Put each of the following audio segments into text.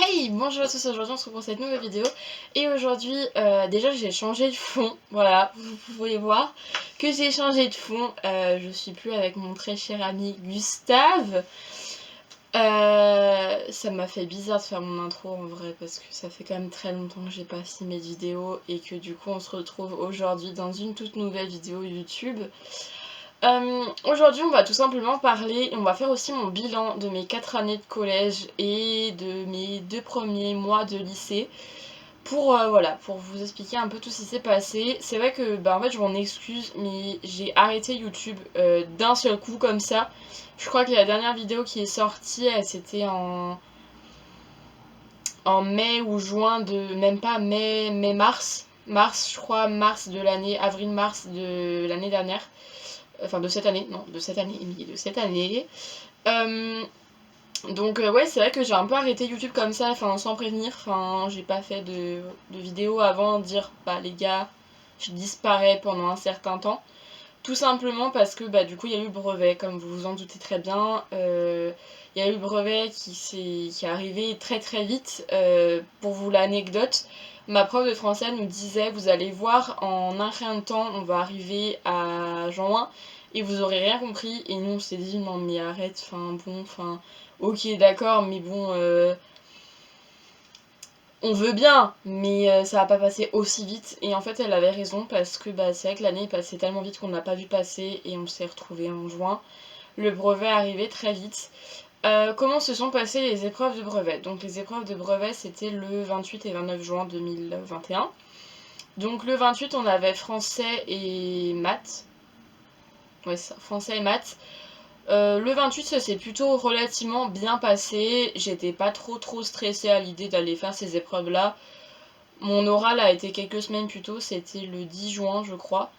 Hey, bonjour à tous, aujourd'hui on se retrouve pour cette nouvelle vidéo et aujourd'hui déjà j'ai changé de fond, voilà, vous pouvez voir que j'ai changé de fond, je suis plus avec mon très cher ami Gustave. Ça m'a fait bizarre de faire mon intro en vrai parce que ça fait quand même très longtemps que j'ai pas filmé de vidéo et que du coup on se retrouve aujourd'hui dans une toute nouvelle vidéo YouTube. Aujourd'hui on va tout simplement parler, on va faire aussi mon bilan de mes 4 années de collège et de mes 2 premiers mois de lycée pour, voilà, pour vous expliquer un peu tout ce qui s'est passé. C'est vrai que en fait je m'en excuse mais j'ai arrêté YouTube d'un seul coup comme ça. Je crois que la dernière vidéo qui est sortie c'était en mai ou juin de, même pas mars je crois, mars de l'année, avril-mars de l'année dernière. Enfin de cette année, non, de cette année, Émilie, de cette année. Donc ouais, c'est vrai que j'ai un peu arrêté YouTube comme ça, enfin sans prévenir, enfin j'ai pas fait de vidéo avant dire bah les gars, je disparais pendant un certain temps. Tout simplement parce que du coup il y a eu le brevet, comme vous vous en doutez très bien. Il y a eu le brevet qui est arrivé très très vite. Pour vous l'anecdote, ma prof de français nous disait vous allez voir en un rien de temps on va arriver à juin et vous aurez rien compris. Et nous on s'est dit non mais arrête, enfin bon, enfin ok d'accord mais bon on veut bien, mais ça va pas passer aussi vite. Et en fait, elle avait raison parce que c'est vrai que l'année est passée tellement vite qu'on n'a pas vu passer et on s'est retrouvés en juin. Le brevet est arrivé très vite. Comment se sont passées les épreuves de brevet? Donc les épreuves de brevet, c'était le 28 et 29 juin 2021. Donc le 28, on avait français et maths. Ouais, c'est ça, français et maths. Le 28, ça s'est plutôt relativement bien passé. J'étais pas trop stressée à l'idée d'aller faire ces épreuves-là. Mon oral a été quelques semaines plus tôt, c'était le 10 juin, je crois.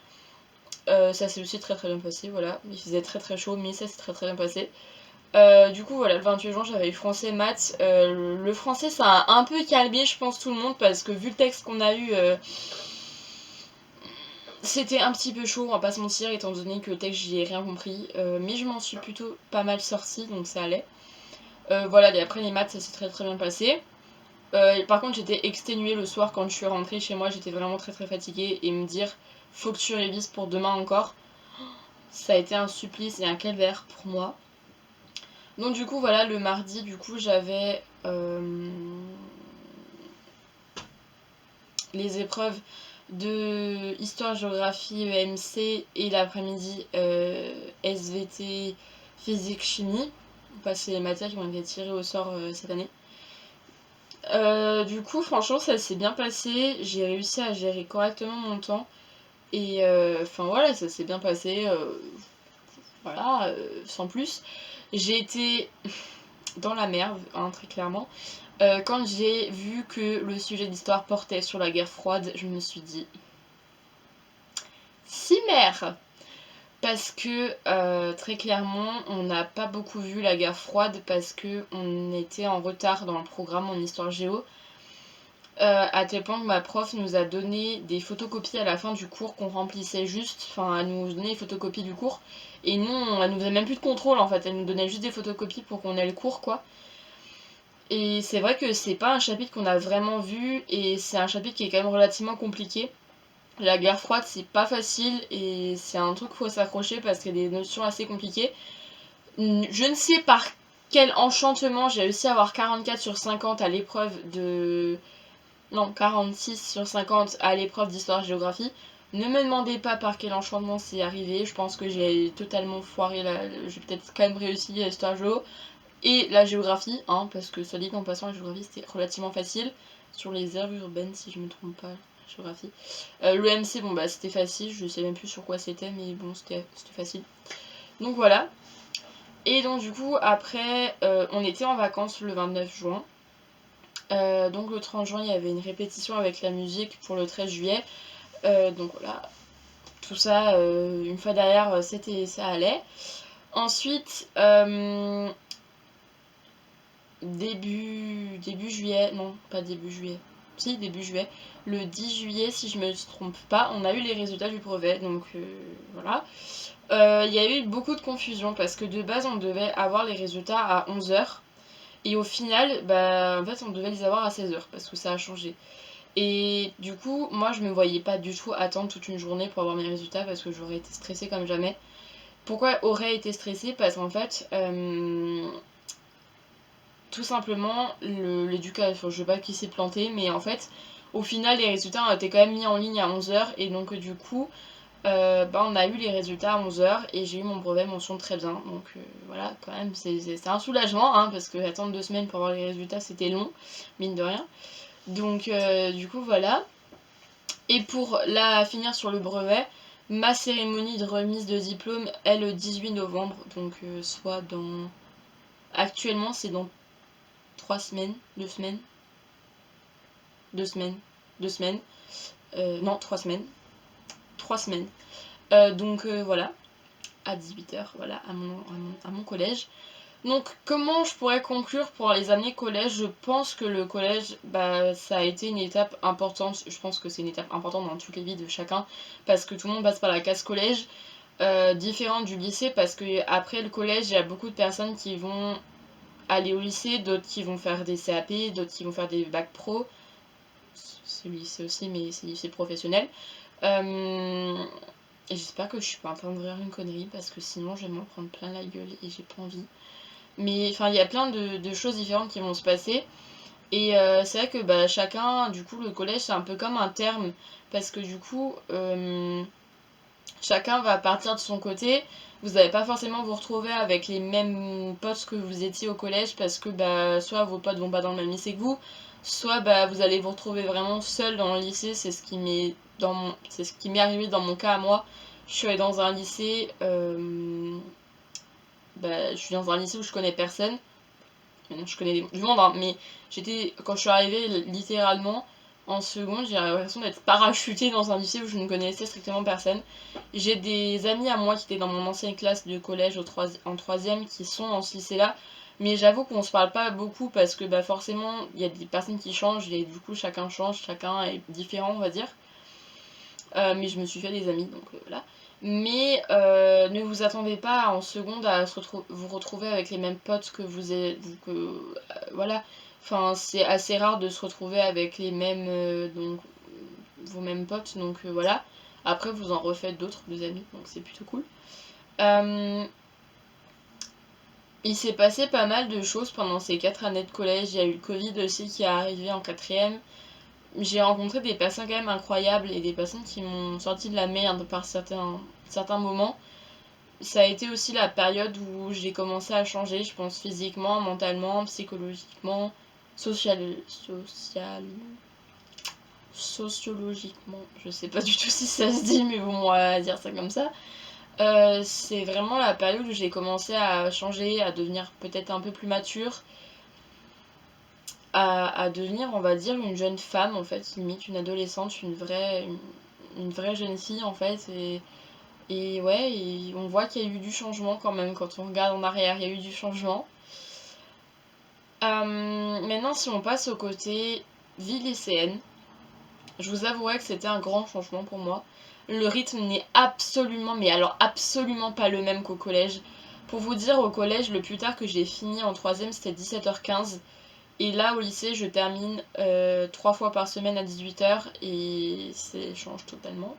Ça s'est aussi très bien passé, voilà. Il faisait très chaud, mais ça s'est très bien passé. Du coup, voilà, le 28 juin, j'avais eu français, maths. Le français, ça a un peu calmé, je pense, tout le monde, parce que vu le texte qu'on a eu, c'était un petit peu chaud, on va pas se mentir, étant donné que le texte, j'y ai rien compris. Mais je m'en suis plutôt pas mal sortie, donc ça allait. Voilà, et après les maths, ça s'est très bien passé. Par contre, j'étais exténuée le soir quand je suis rentrée chez moi, j'étais vraiment très fatiguée et me dire faut que tu révises pour demain encore, ça a été un supplice et un calvaire pour moi. Donc du coup voilà, le mardi du coup j'avais les épreuves de histoire, géographie, EMC et l'après-midi SVT, physique, chimie. C'est les matières qui m'ont été tirées au sort cette année. Du coup, franchement, ça s'est bien passé. J'ai réussi à gérer correctement mon temps. Et enfin voilà, ça s'est bien passé. Voilà, sans plus. J'ai été dans la merde, hein, très clairement. Quand j'ai vu que le sujet d'histoire portait sur la guerre froide, je me suis dit si mère. Parce que très clairement, on n'a pas beaucoup vu la guerre froide parce que on était en retard dans le programme en histoire géo. À tel point que ma prof nous a donné des photocopies à la fin du cours qu'on remplissait juste, enfin elle nous donnait les photocopies du cours, et nous elle nous faisait même plus de contrôle en fait, elle nous donnait juste des photocopies pour qu'on ait le cours quoi. Et c'est vrai que c'est pas un chapitre qu'on a vraiment vu, et c'est un chapitre qui est quand même relativement compliqué. La guerre froide c'est pas facile, et c'est un truc qu'il faut s'accrocher parce qu'il y a des notions assez compliquées. Je ne sais par quel enchantement j'ai réussi à avoir 44 sur 50 à l'épreuve de... Non, 46 sur 50 à l'épreuve d'histoire-géographie. Ne me demandez pas par quel enchantement c'est arrivé. Je pense que j'ai totalement foiré j'ai peut-être quand même réussi l'histoire-géo et la géographie, hein, parce que ça dit qu'en passant la géographie c'était relativement facile. Sur les aires urbaines, si je me trompe pas, la géographie. Le MC, bon c'était facile, je sais même plus sur quoi c'était, mais bon c'était facile. Donc voilà. Et donc du coup après, on était en vacances le 29 juin. Donc le 30 juin, il y avait une répétition avec la musique pour le 13 juillet. Donc voilà, tout ça, une fois derrière, ça allait. Ensuite, début juillet, non, pas début juillet, si, début juillet, le 10 juillet, si je me trompe pas, on a eu les résultats du brevet, donc voilà. Il y a eu beaucoup de confusion parce que de base, on devait avoir les résultats à 11h. Et au final, bah, en fait, on devait les avoir à 16h parce que ça a changé. Et du coup, moi, je me voyais pas du tout attendre toute une journée pour avoir mes résultats parce que j'aurais été stressée comme jamais. Pourquoi aurait été stressée? Parce qu'en fait, tout simplement, l'éducation, je sais pas qui s'est planté, mais en fait, au final, les résultats ont été quand même mis en ligne à 11h. Et donc, du coup, bah, on a eu les résultats à 11h et j'ai eu mon brevet mention très bien. Donc voilà, quand même, c'est un soulagement, hein, parce que attendre 2 semaines pour avoir les résultats, c'était long, mine de rien. Donc du coup, voilà. Et pour finir sur le brevet, ma cérémonie de remise de diplôme est le 18 novembre, donc soit dans... Actuellement, c'est dans 3 semaines, 2 semaines, 2 semaines, 2 semaines, non, 3 semaines, 3 semaines. Donc voilà, à 18h, voilà, à mon collège. Donc comment je pourrais conclure pour les années collège? Je pense que le collège, bah, ça a été une étape importante. Je pense que c'est une étape importante dans toutes les vies de chacun, parce que tout le monde passe par la case collège, différente du lycée, parce que après le collège, il y a beaucoup de personnes qui vont aller au lycée, d'autres qui vont faire des CAP, d'autres qui vont faire des bacs pro. C'est le lycée aussi, mais c'est lycée professionnel. Et j'espère que je suis pas en train de dire une connerie, parce que sinon je vais m'en prendre plein la gueule et j'ai pas envie. Mais enfin, il y a plein de choses différentes qui vont se passer. Et c'est vrai que bah, chacun, du coup, le collège, c'est un peu comme un terme. Parce que du coup, chacun va partir de son côté. Vous n'allez pas forcément vous retrouver avec les mêmes potes que vous étiez au collège. Parce que bah, soit vos potes vont pas dans le même lycée que vous, soit bah, vous allez vous retrouver vraiment seul dans le lycée. C'est ce qui m'est arrivé dans mon cas à moi. Je suis allée dans un lycée... bah, je suis dans un lycée où je connais personne. Maintenant, je connais du monde, hein, mais quand je suis arrivée littéralement en seconde, j'ai l'impression d'être parachutée dans un lycée où je ne connaissais strictement personne. J'ai des amis à moi qui étaient dans mon ancienne classe de collège en troisième qui sont dans ce lycée-là, mais j'avoue qu'on se parle pas beaucoup parce que bah, forcément il y a des personnes qui changent et du coup chacun change, chacun est différent, on va dire. Mais je me suis fait des amis, donc voilà. Mais ne vous attendez pas en seconde à vous retrouver avec les mêmes potes que vous êtes. Voilà. Enfin, c'est assez rare de se retrouver avec les mêmes. Donc, vos mêmes potes, donc voilà. Après, vous en refaites d'autres, des amis, donc c'est plutôt cool. Il s'est passé pas mal de choses pendant ces 4 années de collège. Il y a eu le Covid aussi qui est arrivé en 4ème. J'ai rencontré des personnes quand même incroyables et des personnes qui m'ont sorti de la merde par certains moments. Ça a été aussi la période où j'ai commencé à changer, je pense, physiquement, mentalement, psychologiquement, sociologiquement. Je sais pas du tout si ça se dit, mais bon, on va dire ça comme ça. C'est vraiment la période où j'ai commencé à changer, à devenir peut-être un peu plus mature, à devenir, on va dire, une jeune femme, en fait, limite une adolescente, une vraie jeune fille, en fait. Et ouais, on voit qu'il y a eu du changement quand même, quand on regarde en arrière, il y a eu du changement. Maintenant, si on passe au côté vie lycéenne, je vous avouerai que c'était un grand changement pour moi. Le rythme n'est absolument, mais alors absolument pas le même qu'au collège. Pour vous dire, au collège, le plus tard que j'ai fini en troisième, c'était 17h15. Et là, au lycée, je termine 3 fois par semaine à 18h et ça change totalement.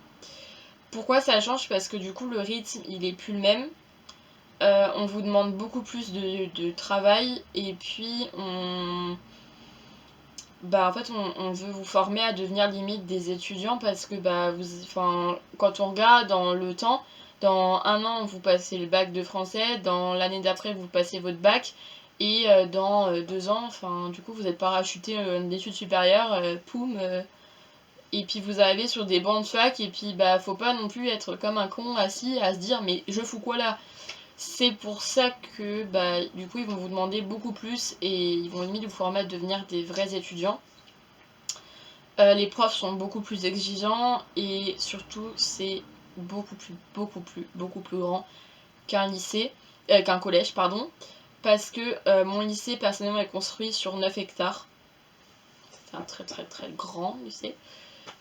Pourquoi ça change? Parce que du coup, le rythme, il est plus le même. On vous demande beaucoup plus de travail et puis en fait, on veut vous former à devenir limite des étudiants parce que quand on regarde dans le temps, dans 1 an, vous passez le bac de français, dans l'année d'après, vous passez votre bac, et dans 2 ans, du coup, vous êtes parachuté d'études supérieures, poum, et puis vous arrivez sur des bancs de fac, et puis faut pas non plus être comme un con assis à se dire mais je fous quoi là? C'est pour ça que du coup ils vont vous demander beaucoup plus et ils vont limite vous former à devenir des vrais étudiants. Les profs sont beaucoup plus exigeants et surtout c'est beaucoup plus grand qu'un lycée, qu'un collège pardon, parce que mon lycée personnellement est construit sur 9 hectares. C'est un très grand lycée,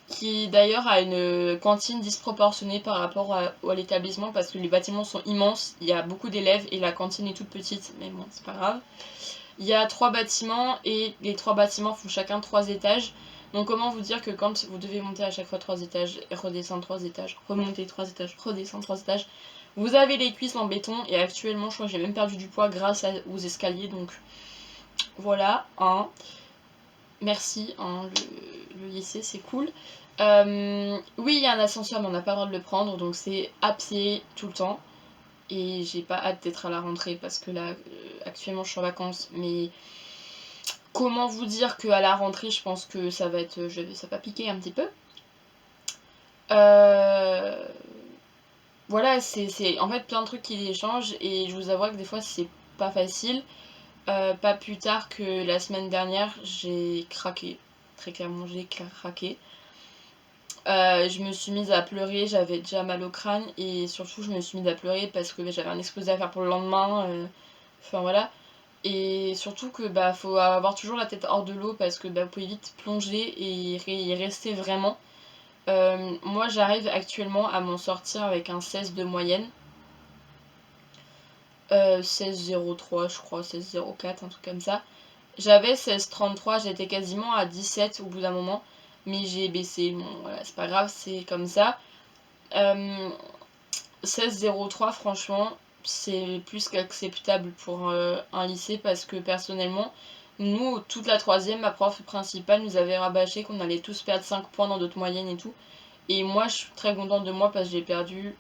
qui d'ailleurs a une cantine disproportionnée par rapport à l'établissement parce que les bâtiments sont immenses, il y a beaucoup d'élèves et la cantine est toute petite, mais bon, c'est pas grave. Il y a 3 bâtiments et les 3 bâtiments font chacun 3 étages. Donc comment vous dire que quand vous devez monter à chaque fois 3 étages, redescendre 3 étages, remonter 3 étages, redescendre 3 étages, vous avez les cuisses en béton et actuellement je crois que j'ai même perdu du poids grâce aux escaliers, donc voilà, hein. Merci, hein, le lycée c'est cool. Oui, il y a un ascenseur mais on n'a pas le droit de le prendre, donc c'est à pied tout le temps. Et j'ai pas hâte d'être à la rentrée parce que là, actuellement je suis en vacances, mais comment vous dire qu'à la rentrée je pense que ça va être, ça va piquer un petit peu. Voilà, c'est en fait plein de trucs qui changent et je vous avoue que des fois c'est pas facile. Pas plus tard que la semaine dernière, j'ai craqué. Très clairement, j'ai craqué. Je me suis mise à pleurer, j'avais déjà mal au crâne et surtout je me suis mise à pleurer parce que j'avais un exposé à faire pour le lendemain. Enfin voilà. Et surtout que faut avoir toujours la tête hors de l'eau parce que vous pouvez vite plonger et y rester vraiment. Moi j'arrive actuellement à m'en sortir avec un 16 de moyenne. 16,03 je crois, 16,04, un truc comme ça. J'avais 16,33, j'étais quasiment à 17 au bout d'un moment, mais j'ai baissé. Bon voilà, c'est pas grave, c'est comme ça. 16,03 franchement, c'est plus qu'acceptable pour un lycée parce que personnellement, nous, toute la troisième, ma prof principale nous avait rabâché qu'on allait tous perdre 5 points dans notre moyenne et tout. Et moi, je suis très contente de moi parce que j'ai perdu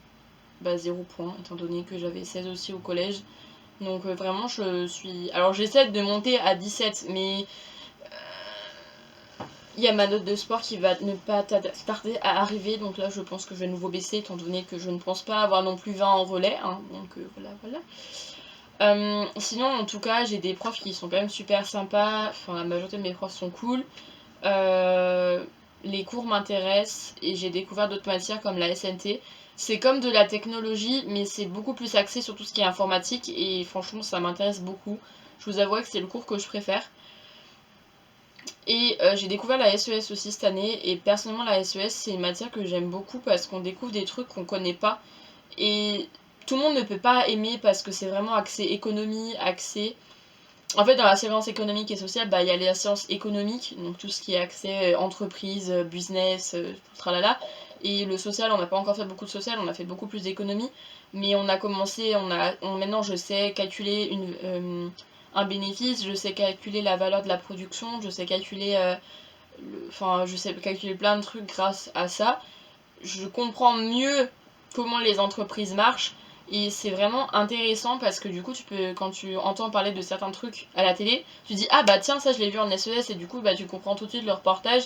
0 points, étant donné que j'avais 16 aussi au collège. Donc vraiment, je suis... Alors j'essaie de monter à 17, mais il y a ma note de sport qui va ne pas tarder à arriver. Donc là, je pense que je vais nouveau baisser, étant donné que je ne pense pas avoir non plus 20 en relais. Hein, donc voilà. Sinon, en tout cas, j'ai des profs qui sont quand même super sympas. Enfin, la majorité de mes profs sont cool. Les cours m'intéressent et j'ai découvert d'autres matières comme la SNT. C'est comme de la technologie, mais c'est beaucoup plus axé sur tout ce qui est informatique et franchement, ça m'intéresse beaucoup. Je vous avoue que c'est le cours que je préfère. Et j'ai découvert la SES aussi cette année et personnellement la SES c'est une matière que j'aime beaucoup parce qu'on découvre des trucs qu'on connaît pas et tout le monde ne peut pas aimer parce que c'est vraiment axé économie, axé... En fait dans la science économique et sociale, il y a les sciences économiques, donc tout ce qui est accès entreprise, business, tralala. Et le social, on n'a pas encore fait beaucoup de social, on a fait beaucoup plus d'économie, mais on a commencé, maintenant je sais calculer un bénéfice, je sais calculer la valeur de la production, je sais calculer je sais calculer plein de trucs grâce à ça. Je comprends mieux comment les entreprises marchent et c'est vraiment intéressant parce que du coup quand tu entends parler de certains trucs à la télé, tu dis ah bah tiens ça je l'ai vu en SES et du coup tu comprends tout de suite le reportage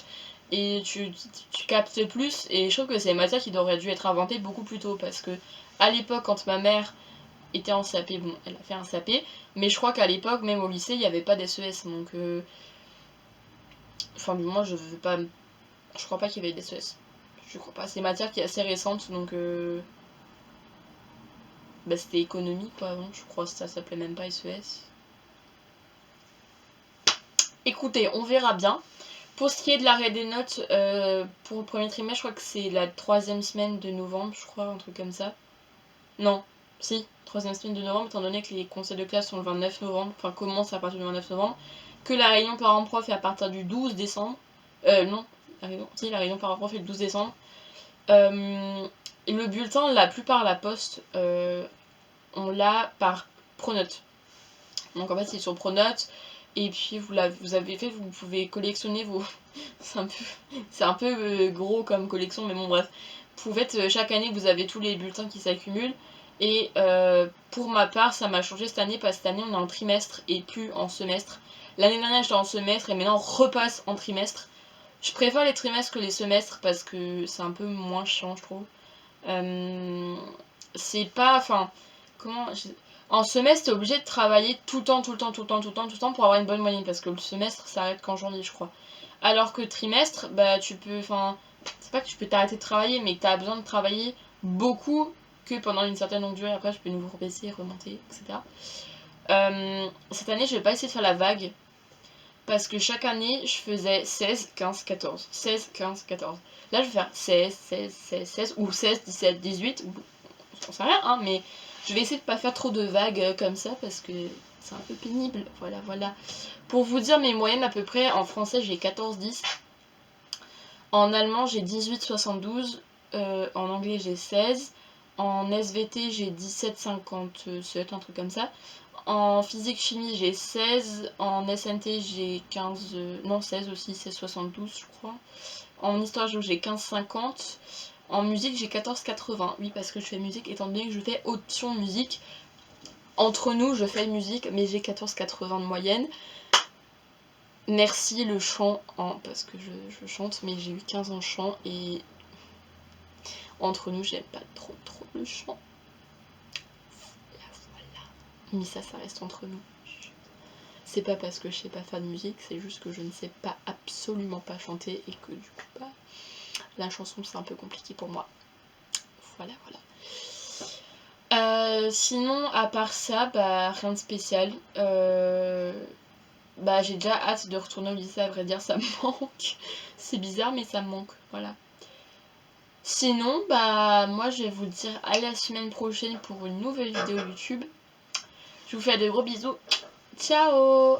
et tu captes plus et je trouve que c'est une matière qui aurait dû être inventée beaucoup plus tôt parce que à l'époque quand ma mère était en CAP, bon elle a fait un CAP, mais je crois qu'à l'époque même au lycée il n'y avait pas d'SES donc enfin du moins je crois pas qu'il y avait d'SES. Je crois pas, c'est une matière qui est assez récente donc c'était économie quoi avant, je crois que ça s'appelait même pas SES. Écoutez, on verra bien. Pour ce qui est de l'arrêt des notes, pour le premier trimestre, je crois que c'est la 3e semaine de novembre, je crois, un truc comme ça. Non, si, 3e semaine de novembre, étant donné que les conseils de classe sont le 29 novembre, enfin commencent à partir du 29 novembre, que la réunion parents-prof est à partir du 12 décembre. Non, la réunion parents-prof est le 12 décembre. Le bulletin, la plupart la poste, on l'a par Pronote. Donc en fait c'est sur Pronote et puis vous avez fait, vous pouvez collectionner vos... c'est un peu gros comme collection mais bon bref. Vous faites chaque année vous avez tous les bulletins qui s'accumulent et pour ma part ça m'a changé cette année parce que cette année on est en trimestre et plus en semestre. L'année dernière j'étais en semestre et maintenant on repasse en trimestre. Je préfère les trimestres que les semestres parce que c'est un peu moins chiant je trouve. C'est pas... Enfin... En semestre, t'es obligé de travailler tout le temps pour avoir une bonne moyenne parce que le semestre s'arrête qu'en janvier, je crois. Alors que trimestre, tu peux. Enfin, c'est pas que tu peux t'arrêter de travailler, mais que t'as besoin de travailler beaucoup que pendant une certaine longue durée. Après, je peux nouveau rebaisser, remonter, etc. Cette année, je vais pas essayer de faire la vague parce que chaque année, je faisais 16, 15, 14. 16, 15, 14. Là, je vais faire 16, 16, 16, 16 ou 16, 17, 18. Ou... J'en sais rien, hein, mais. Je vais essayer de pas faire trop de vagues comme ça parce que c'est un peu pénible. Voilà. Pour vous dire mes moyennes à peu près, en français j'ai 14,10. En allemand j'ai 18,72. En anglais j'ai 16. En SVT j'ai 17,57, un truc comme ça. En physique chimie j'ai 16. En SNT j'ai 15. Non, 16 aussi, 16,72 je crois. En histoire géo j'ai 15,50. En musique j'ai 14,80. Oui, parce que je fais musique, étant donné que je fais option musique. Entre nous, je fais musique, mais j'ai 14,80 de moyenne. Merci le chant, parce que je chante, mais j'ai eu 15 en chant et entre nous, j'aime pas trop le chant. Voilà. Mais ça reste entre nous. C'est pas parce que je sais pas faire de musique, c'est juste que je ne sais pas absolument pas chanter et que du coup, la chanson c'est un peu compliqué pour moi. Voilà. Sinon, à part ça, rien de spécial. J'ai déjà hâte de retourner au lycée, à vrai dire, ça me manque. C'est bizarre, mais ça me manque, voilà. Sinon, moi je vais vous dire à la semaine prochaine pour une nouvelle vidéo YouTube. Je vous fais de gros bisous. Ciao!